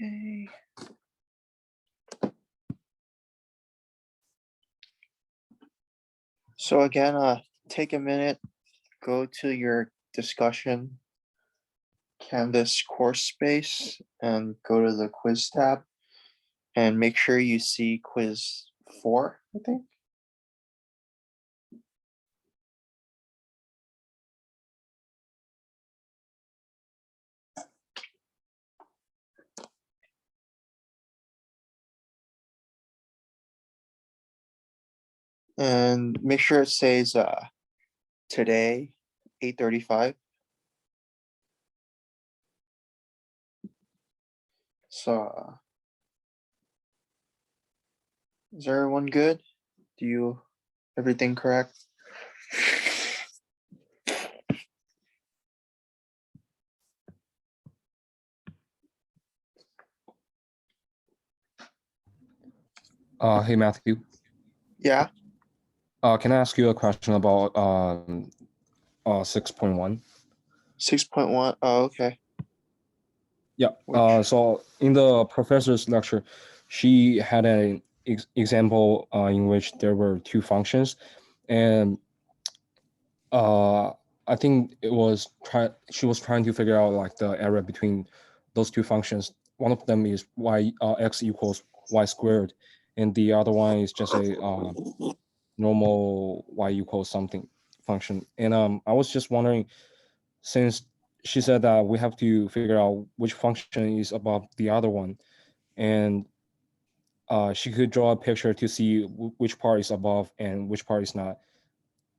Okay. So again, take a minute, go to your discussion Canvas course space and go to the quiz tab and make sure you see quiz 4, I think. And make sure it says today, 8:35. So is everyone good? Do you everything correct? Hey Matthew. Yeah. Can I ask you a question about 6.1? 6.1. Oh, okay. Yeah. So in the professor's lecture, she had an example in which there were two functions, and I think she was trying to figure out like the error between those two functions. One of them is x equals y squared, and the other one is just a normal y equals something function. And I was just wondering, since she said that we have to figure out which function is above the other one, and she could draw a picture to see which part is above and which part is not.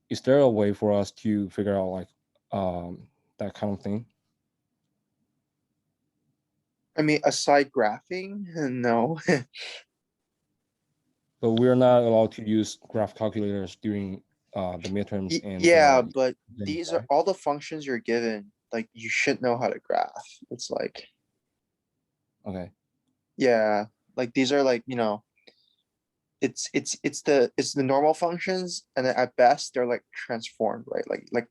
Is there a way for us to figure out like that kind of thing? I mean, aside graphing, no. But we're not allowed to use graph calculators during the midterms and Yeah, the but exams, these are right? all the functions you're given. Like you should know how to graph. It's like, Okay. yeah, like these are like, it's the normal functions, and then at best they're like transformed, right? Like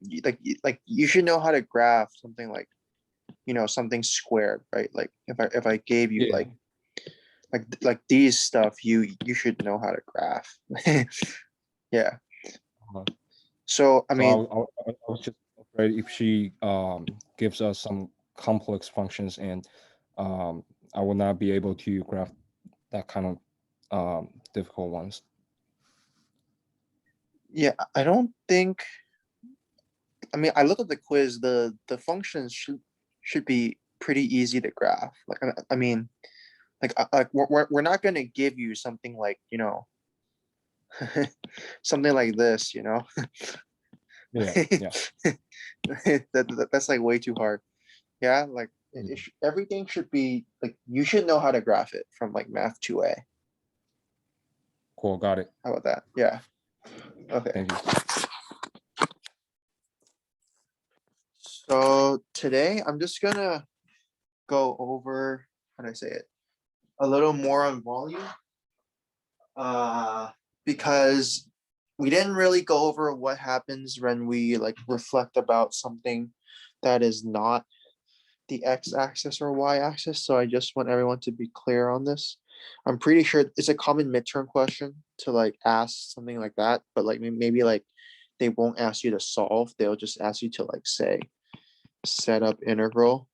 you should know how to graph something like, something squared, right? Like if I gave you Yeah. like these stuff, you should know how to graph. Yeah. Uh, So I so mean, I was just afraid if she gives us some complex functions and um, I will not be able to graph that kind of difficult ones. yeah, I don't think. I mean, I look at the quiz. The functions should be pretty easy to graph. Like I mean, like we're not gonna give you something like something like this. Yeah, yeah. That's like way too hard. Yeah, like everything should be like you should know how to graph it from like Math 2A. Cool, got it. How about that? Yeah. Okay. Thank you. So today I'm just gonna go over, how do I say it, a little more on volume, uh, because we didn't really go over what happens when we like reflect about something that is not the x-axis or y-axis. So I just want everyone to be clear on this. I'm pretty sure it's a common midterm question to like ask something like that, but like maybe like they won't ask you to solve, they'll just ask you to like say set up integral.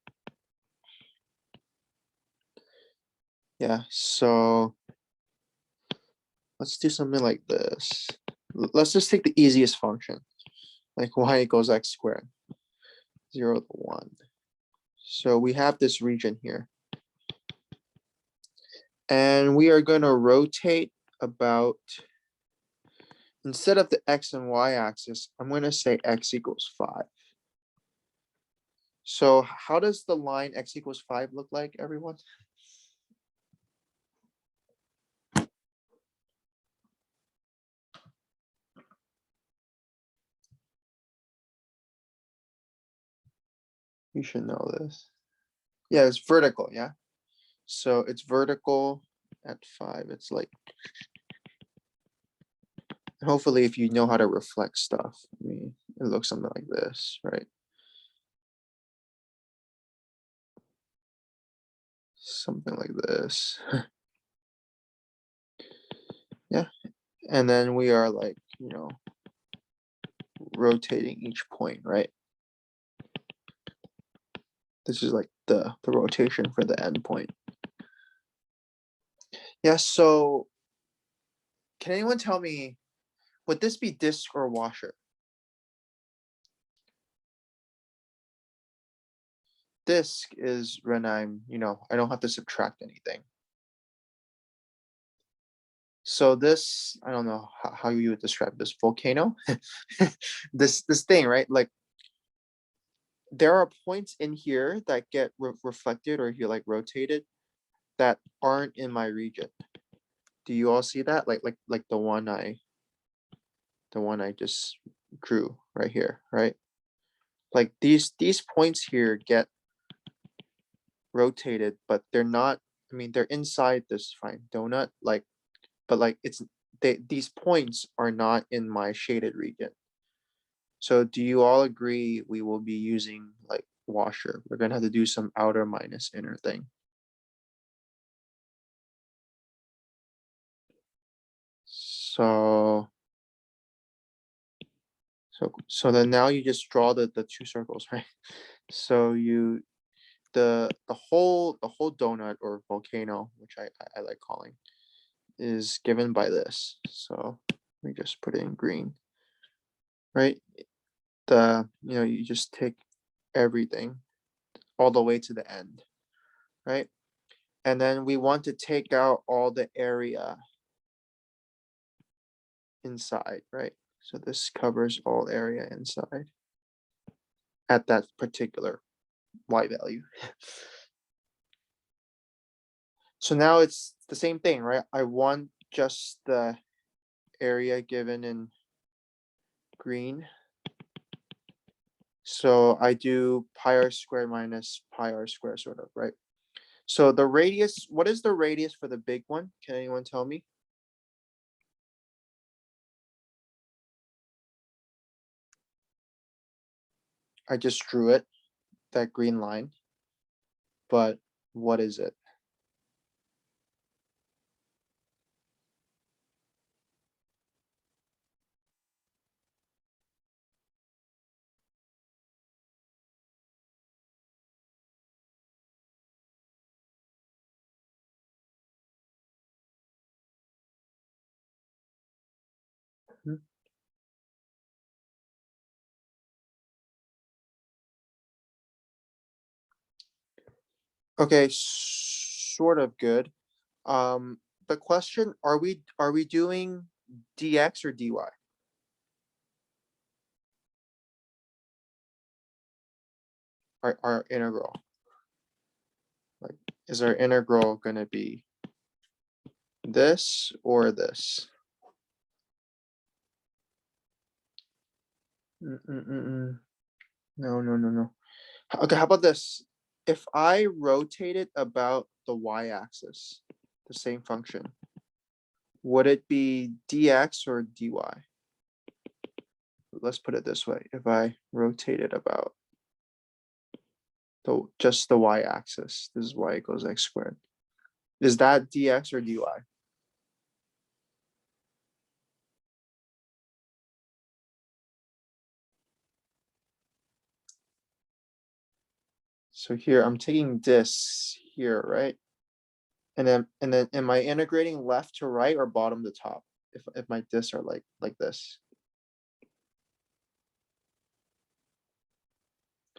Yeah, so let's do something like this. Let's just take the easiest function, like y equals x squared, 0 to 1. So we have this region here. And we are going to rotate about, instead of the x and y axis, I'm going to say x equals 5. So how does the line x equals 5 look like, everyone? You should know this. Yeah, it's vertical, yeah? So it's vertical at 5. It's like, hopefully if you know how to reflect stuff, I mean, it looks something like this, right? something like this. Yeah, and then we are like, rotating each point, right? This is like the rotation for the end point. Yeah, so can anyone tell me, would this be disc or washer? Disc is when I'm, I don't have to subtract anything. So this, I don't know how you would describe this volcano. This thing, right? Like there are points in here that get reflected or here like rotated that aren't in my region. Do you all see that? Like the one I just drew right here, right? Like these points here get rotated, but they're not, I mean, they're inside this fine donut, like, but like these points are not in my shaded region. So do you all agree we will be using like washer? We're gonna have to do some outer minus inner thing. So then now you just draw the two circles, right? So the whole donut or volcano, which I like calling, is given by this. So let me just put it in green, right? You just take everything all the way to the end, right? And then we want to take out all the area inside, right? So this covers all area inside at that particular y value. So now it's the same thing, right? I want just the area given in green. So I do pi r squared minus pi r squared, sort of, right? So the radius, what is the radius for the big one? Can anyone tell me? I just drew it, that green line, but what is it? Hmm. Okay, sort of good. The question, are we doing dx or dy? Our integral. Like, is our integral gonna be this or this? No, no, no, no. Okay, how about this? If I rotate it about the y-axis, the same function, would it be dx or dy? Let's put it this way. If I rotate it about just the y-axis, this is y equals x squared. Is that dx or dy? So here I'm taking this here, right? And then am I integrating left to right or bottom to top? If my discs are like this.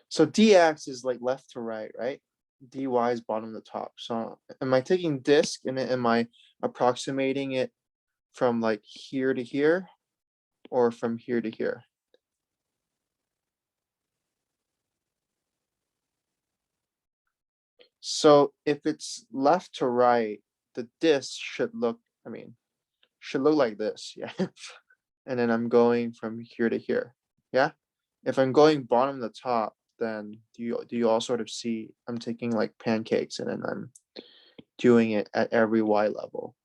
So dx is like left to right, right? Dy is bottom to top. So am I taking disk and then am I approximating it from like here to here or from here to here? So if it's left to right, the disk should look, should look like this, yeah. And then I'm going from here to here, yeah. If I'm going bottom to top, then do you all sort of see I'm taking like pancakes and then I'm doing it at every y level?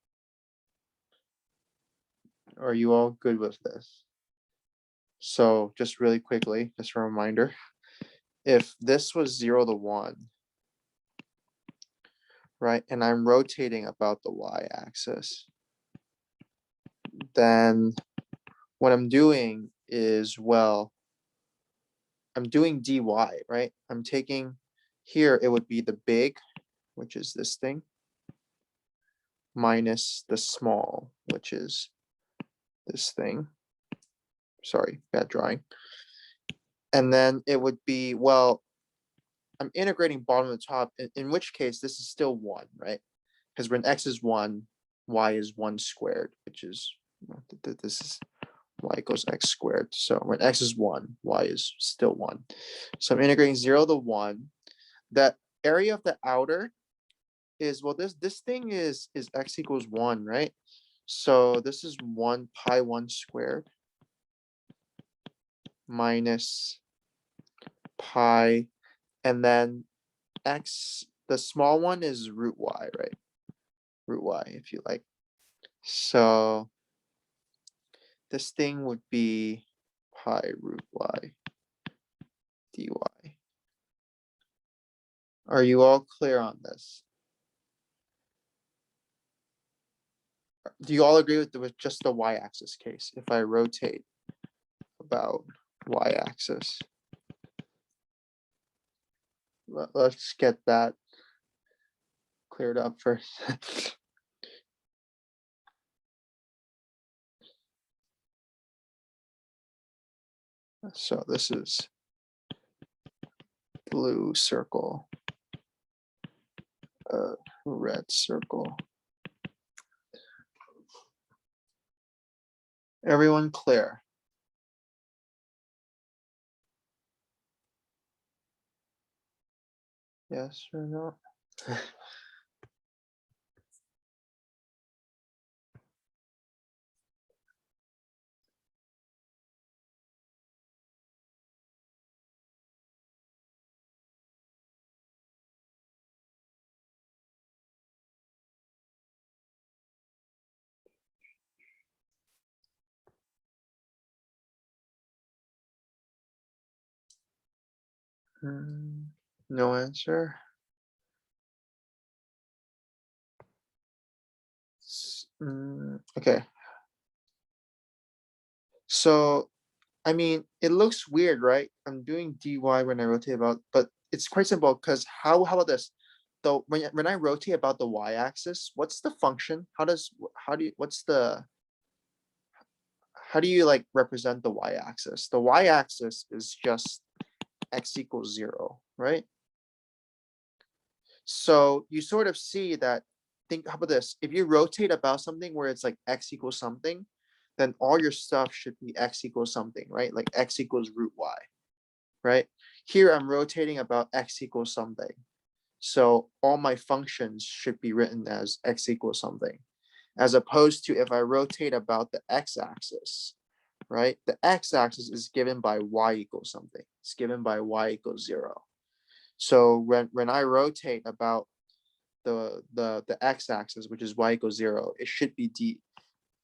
Are you all good with this? So just really quickly, just a reminder, if this was 0 to 1, right? And I'm rotating about the y-axis. Then what I'm doing is, well, I'm doing dy, right? I'm taking here, it would be the big, which is this thing, minus the small, which is this thing. Sorry, bad drawing. And then it would be, well, I'm integrating bottom to top, in which case this is still 1, right? Because when x is 1, y is 1 squared, which is, this is y equals x squared. So when x is 1, y is still 1. So I'm integrating 0 to 1. That area of the outer is, well, this thing is x equals 1, right? So this is 1 pi 1 squared minus pi, and then x, the small one is root y, right? Root y, if you like. So this thing would be pi root y dy. Are you all clear on this? Do you all agree with just the y-axis case? If I rotate about y-axis, let's get that cleared up first. So this is blue circle, red circle. Everyone clear? Yes or no? No answer. Okay. So, I mean, it looks weird, right? I'm doing dy when I rotate about, but it's quite simple because how about this? Though when I rotate about the y-axis, what's the function? How do you, how do you like represent the y-axis? The y-axis is just x equals 0, right? So you sort of see that, think, how about this? If you rotate about something where it's like x equals something, then all your stuff should be x equals something, right? Like x equals root y, right? Here I'm rotating about x equals something. So all my functions should be written as x equals something, as opposed to if I rotate about the x-axis, right? The x-axis is given by y equals something. It's given by y equals 0. So when I rotate about the x-axis, which is y equals 0, it should be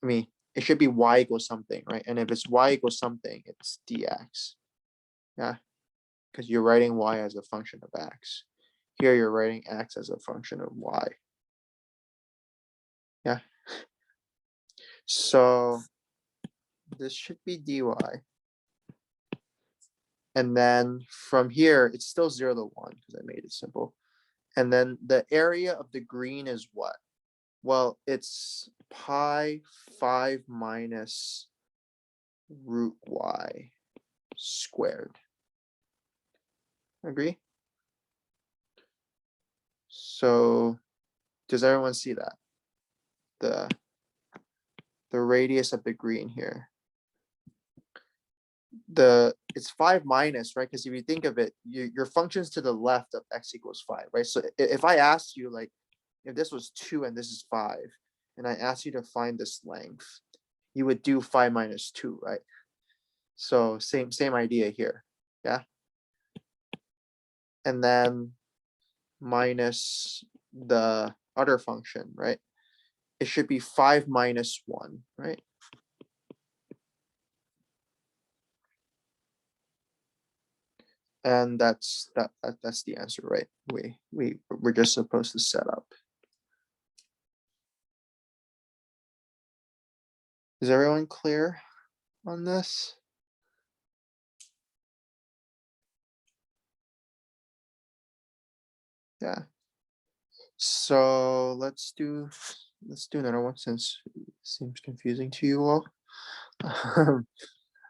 it should be y equals something, right? And if it's y equals something, it's dx. Yeah, because you're writing y as a function of x. Here you're writing x as a function of y. Yeah. So this should be dy. And then from here, it's still 0 to 1 because I made it simple. And then the area of the green is what? Well, it's pi 5 minus root y squared. Agree? So does everyone see that? The radius of the green here. It's 5 minus, right? Because if you think of it, your function's to the left of x equals 5, right? So if I asked you, like, if this was 2 and this is 5, and I asked you to find this length, you would do 5 minus 2, right? So same idea here. Yeah. And then minus the other function, right? It should be 5 minus 1, right? And that's the answer, right? We're just supposed to set up. Is everyone clear on this? Yeah. So let's do another one since it seems confusing to you all.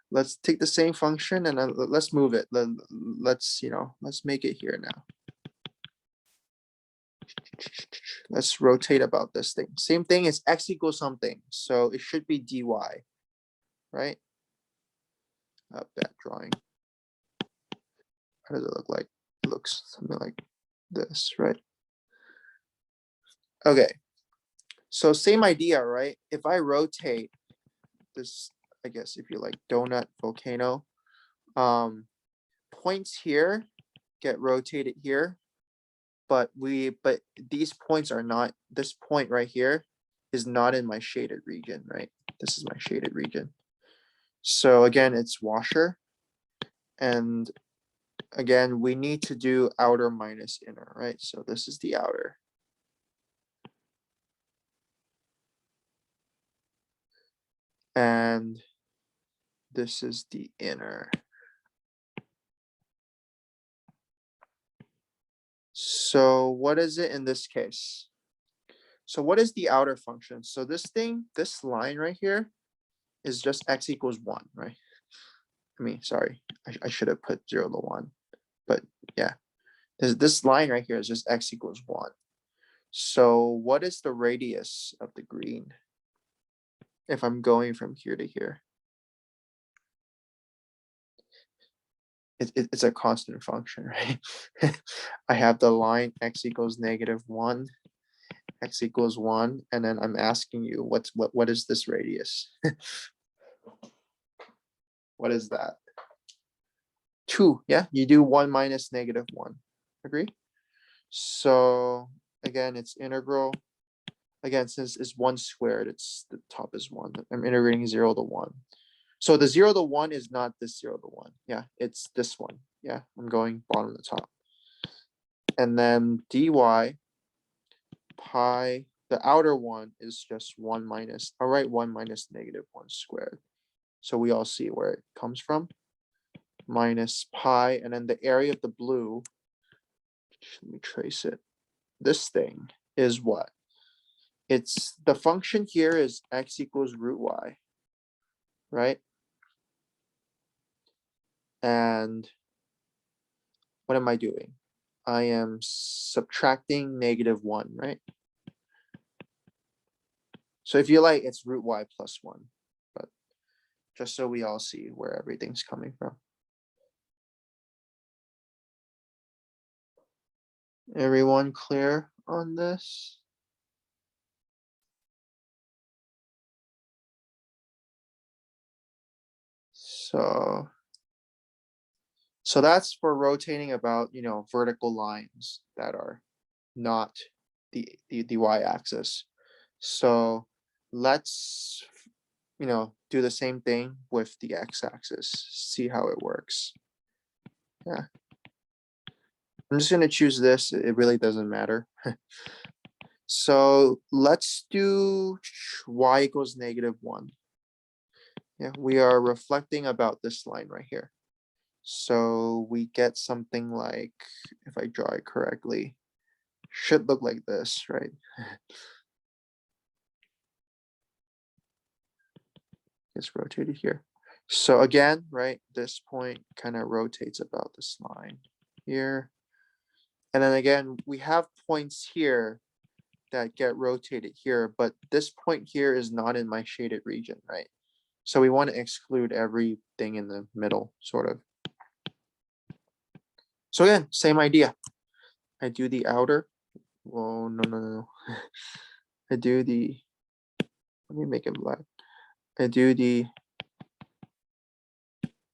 Let's take the same function and let's move it. Let's let's make it here now. Let's rotate about this thing. Same thing as x equals something, so it should be dy, right? Bad drawing. How does it look like? It looks something like this, right? Okay. So same idea, right? If I rotate this, I guess if you like donut volcano, points here get rotated here, but these points are not, this point right here is not in my shaded region, right? This is my shaded region. So again, it's washer. And again, we need to do outer minus inner, right? So this is the outer. And this is the inner. So what is it in this case? So what is the outer function? So this thing, this line right here is just x equals 1, right? I mean, sorry, I should have put 0 to 1. But yeah, this line right here is just x equals 1. So what is the radius of the green if I'm going from here to here? It's a constant function, right? I have the line x equals -1, x equals 1, and then I'm asking you what is this radius? What is that? 2, yeah, you do 1 minus -1. Agree? So again, it's integral. Again, since it's 1 squared, it's the top is 1. I'm integrating 0 to 1. So the 0 to 1 is not this 0 to 1. Yeah, it's this one. Yeah, I'm going bottom to top. And then dy pi, the outer one is just 1 minus, I'll write 1 minus -1 squared. So we all see where it comes from. Minus pi, and then the area of the blue, let me trace it. This thing is what? It's the function here is x equals root y, right? And what am I doing? I am subtracting -1, right? So if you like, it's root y plus 1, but just so we all see where everything's coming from. Everyone clear on this? So that's for rotating about, vertical lines that are not the y-axis. So let's, do the same thing with the x-axis, see how it works. Yeah. I'm just going to choose this. It really doesn't matter. So let's do y equals -1. Yeah, we are reflecting about this line right here. So we get something like, if I draw it correctly, should look like this, right? It's rotated here. So again, right, this point kind of rotates about this line here. And then again, we have points here that get rotated here, but this point here is not in my shaded region, right? So we want to exclude everything in the middle, sort of. So again, same idea. I do the outer. Oh, no. I do the, let me make it black. I do the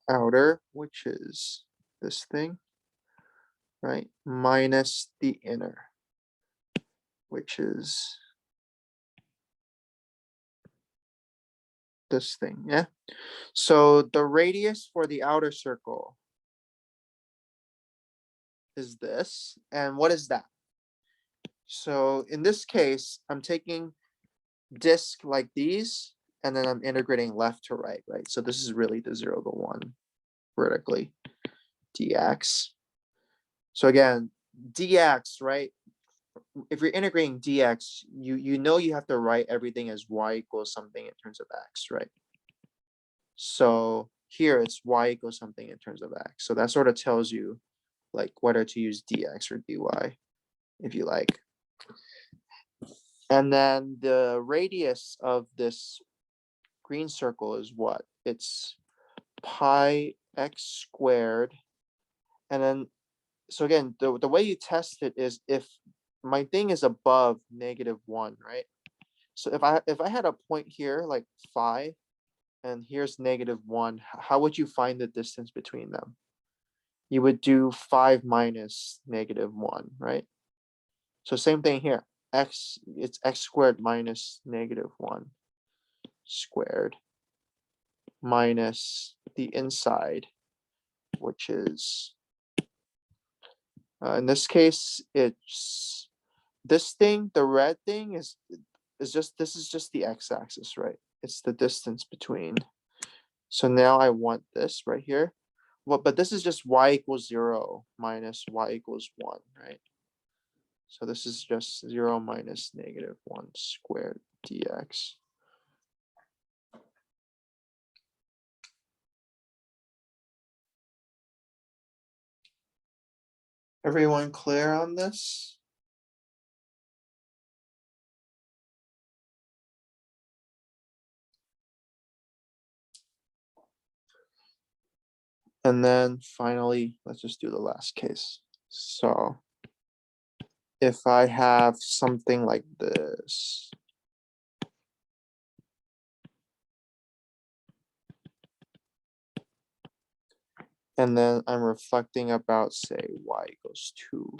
outer, which is this thing, right? Minus the inner, which is this thing, yeah? So the radius for the outer circle is this. And what is that? So in this case, I'm taking disk like these, and then I'm integrating left to right, right? So this is really the 0 to 1 vertically, dx. So again, dx, right? If you're integrating dx, you know you have to write everything as y equals something in terms of x, right? So here it's y equals something in terms of x. So that sort of tells you like whether to use dx or dy if you like. And then the radius of this green circle is what? It's pi x squared. And then, so again, the way you test it is if my thing is above -1, right? So if I had a point here like 5 and here's -1, how would you find the distance between them? You would do 5 minus -1, right? So same thing here. It's x squared minus -1 squared minus the inside, which is, in this case, it's this thing, the red thing is just, this is just the x-axis, right? It's the distance between. So now I want this right here. Well, but this is just y equals 0 minus y equals 1, right? So this is just 0 minus -1 squared dx. Everyone clear on this? And then finally, let's just do the last case. So if I have something like this, and then I'm reflecting about, say, y equals 2.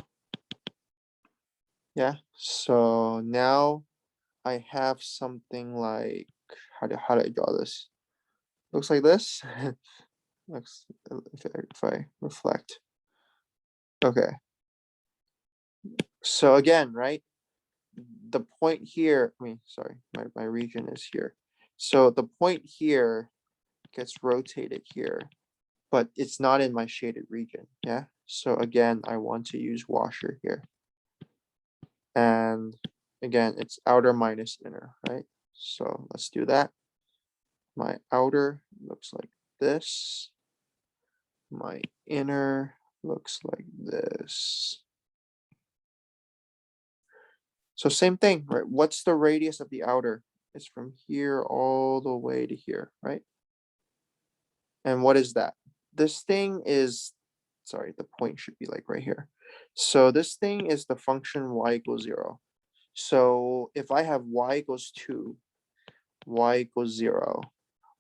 Yeah, so now I have something like, how do I draw this? Looks like this. Looks, if I reflect. Okay. So again, right? The point here, I mean, sorry, my region is here. So the point here gets rotated here, but it's not in my shaded region, yeah? So again, I want to use washer here. And again, it's outer minus inner, right? So let's do that. My outer looks like this. My inner looks like this. So same thing, right? What's the radius of the outer? It's from here all the way to here, right? And what is that? This thing is, sorry, the point should be like right here. So this thing is the function y equals 0. So if I have y equals 2, y equals 0,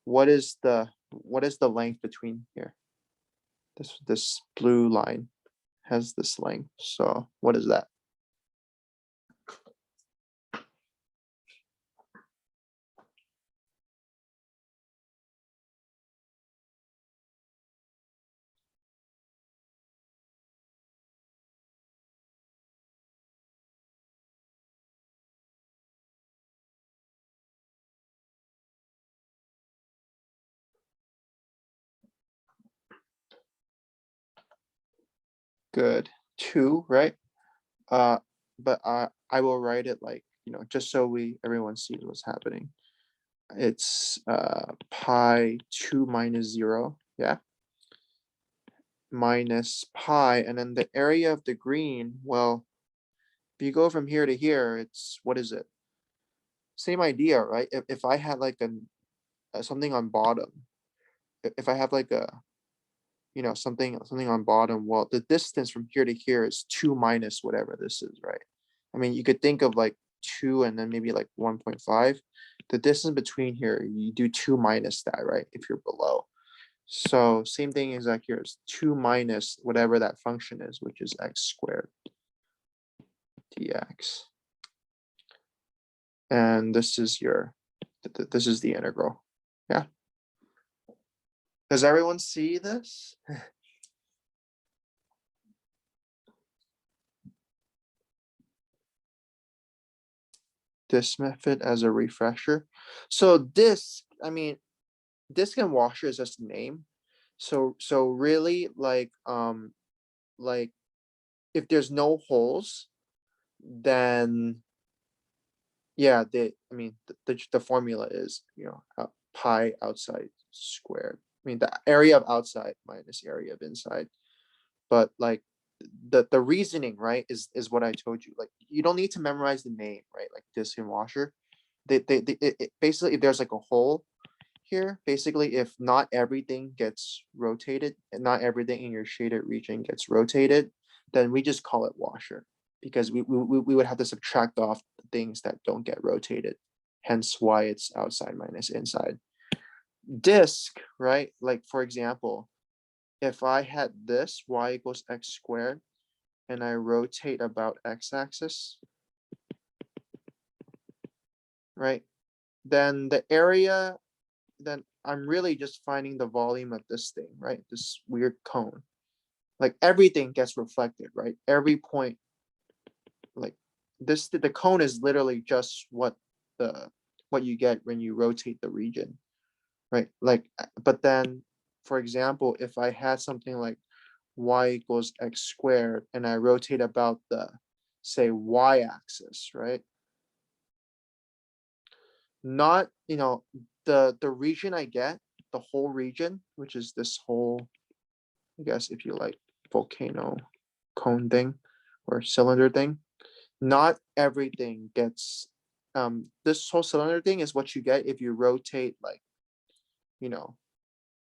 what is the length between here? This blue line has this length. So what is that? Good. 2, right? But I will write it like, just so everyone sees what's happening. It's pi 2 minus 0, yeah, minus pi, and then the area of the green, well, if you go from here to here, it's, what is it? Same idea, right? If I had like something on bottom, if I have like a, something on bottom, well, the distance from here to here is 2 minus whatever this is, right? I mean, you could think of like 2 and then maybe like 1.5. The distance between here, you do 2 minus that, right? If you're below. So same thing as like here is 2 minus whatever that function is, which is x squared dx. And this is this is the integral. Yeah. Does everyone see this? this method as a refresher. So disk, I mean, disk and washer is just a name. So really like if there's no holes, then yeah, the formula is, pi outside squared. I mean, the area of outside minus area of inside. But like the reasoning, right, is what I told you. Like you don't need to memorize the name, right? Like disk and washer. Basically, if there's like a hole here, basically if not everything gets rotated and not everything in your shaded region gets rotated, then we just call it washer, because we would have to subtract off the things that don't get rotated, hence why it's outside minus inside. Disk, right, like for example, if I had this y equals x squared and I rotate about x-axis, right, then the area, then I'm really just finding the volume of this thing, right? This weird cone. Like everything gets reflected, right? Every point, like this, the cone is literally just what you get when you rotate the region, right? Like, but then, for example, if I had something like y equals x squared and I rotate about the, say, y-axis, right? Not, the region I get, the whole region, which is this whole, I guess if you like, volcano cone thing or cylinder thing, not everything gets, this whole cylinder thing is what you get if you rotate like, you know,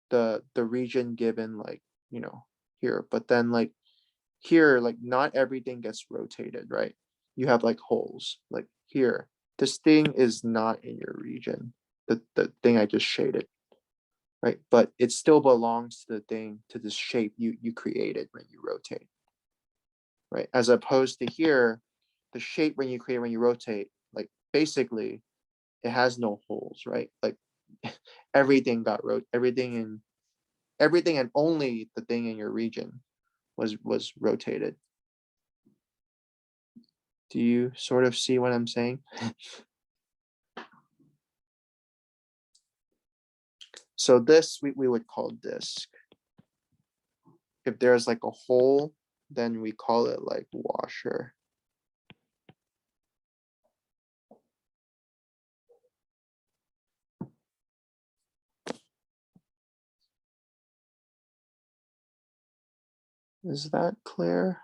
the region given like, here, but then like here, like not everything gets rotated, right? You have like holes, like here, this thing is not in your region, the thing I just shaded, right? But it still belongs to the thing, to the shape you created when you rotate, right? As opposed to here, the shape when you rotate, like basically it has no holes, right? Like everything got everything and only the thing in your region was rotated. Do you sort of see what I'm saying? So this we would call disk. If there's like a hole, then we call it like washer. Is that clear?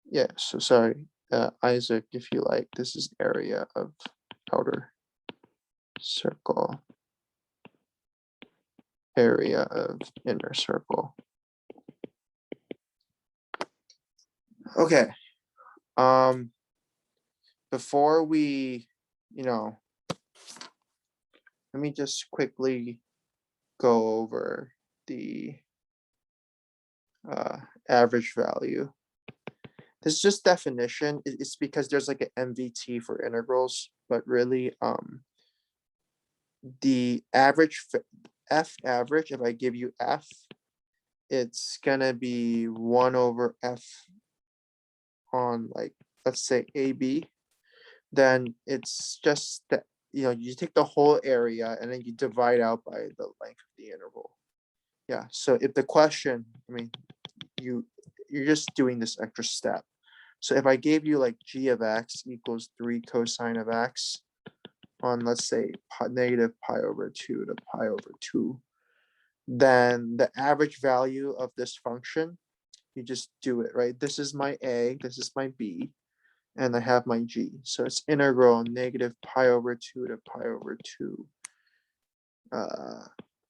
Yeah, so sorry, Isaac, if you like, this is area of outer circle, area of inner circle. Okay, before we, let me just quickly go over the average value. This is just definition. It's because there's like an MVT for integrals, but really the average f average, if I give you f, it's gonna be 1 over f on, like, let's say AB. Then it's just that, you take the whole area and then you divide out by the length of the interval. Yeah, so if the question, I mean, you're just doing this extra step. So if I gave you like g of x equals 3 cosine of x on, let's say, negative pi over 2 to pi over 2, then the average value of this function, you just do it, right? This is my a, this is my b, and I have my g. So it's integral negative pi over 2 to pi over 2,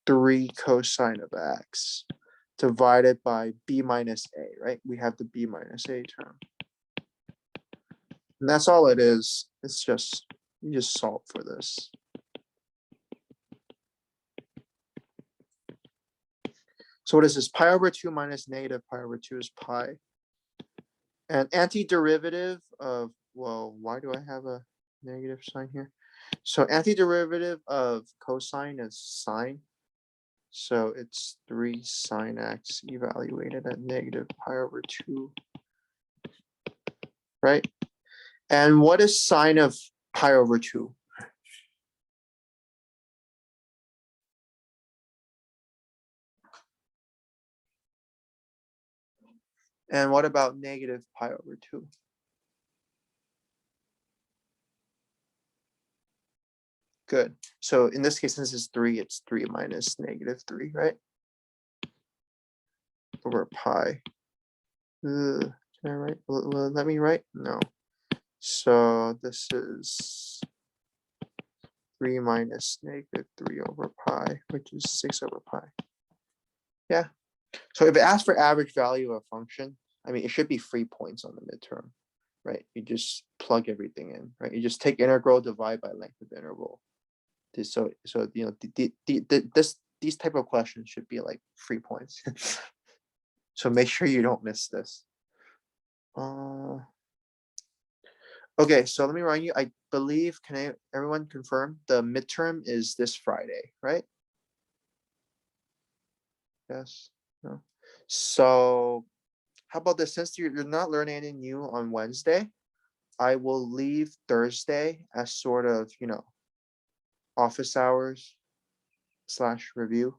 3 cosine of x divided by b minus a, right? We have the b minus a term. And that's all it is. It's just, you just solve for this. So what is this? Pi over 2 minus negative pi over 2 is pi. And antiderivative of well, why do I have a negative sign here? So antiderivative of cosine is sine. So it's 3 sine x evaluated at negative pi over 2, right? And what is sine of pi over 2? And what about negative pi over 2? Good. So in this case, since it's 3, it's 3 minus negative 3, right? Over pi. Can I write? Will it let me write? No. So this is 3 minus negative 3 over pi, which is 6 over pi. Yeah. So if it asks for average value of a function, I mean, it should be 3 points on the midterm, right? You just plug everything in, right? You just take integral, divide by length of interval. So you know, these type of questions should be like 3 points. So make sure you don't miss this. Okay, so let me remind you, I believe, everyone confirm the midterm is this Friday, right? Yes, no. So how about this? Since you're not learning anything new on Wednesday, I will leave Thursday as sort of, you know, office hours / review.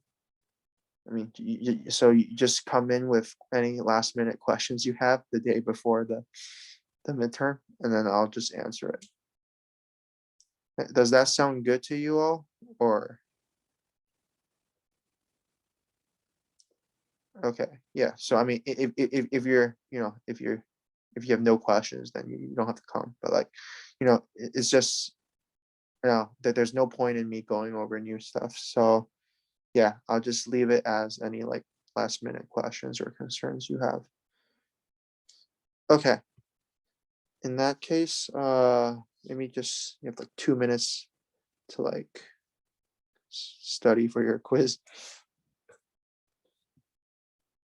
I mean, so you just come in with any last minute questions you have the day before the midterm, and then I'll just answer it. Does that sound good to you all? Or okay, yeah. So I mean, if you're, you know, if you have no questions, then you don't have to come. But like, you know, it's just, you know, that there's no point in me going over new stuff. So yeah, I'll just leave it as any like last minute questions or concerns you have. Okay. In that case, maybe just you have like 2 minutes to like study for your quiz.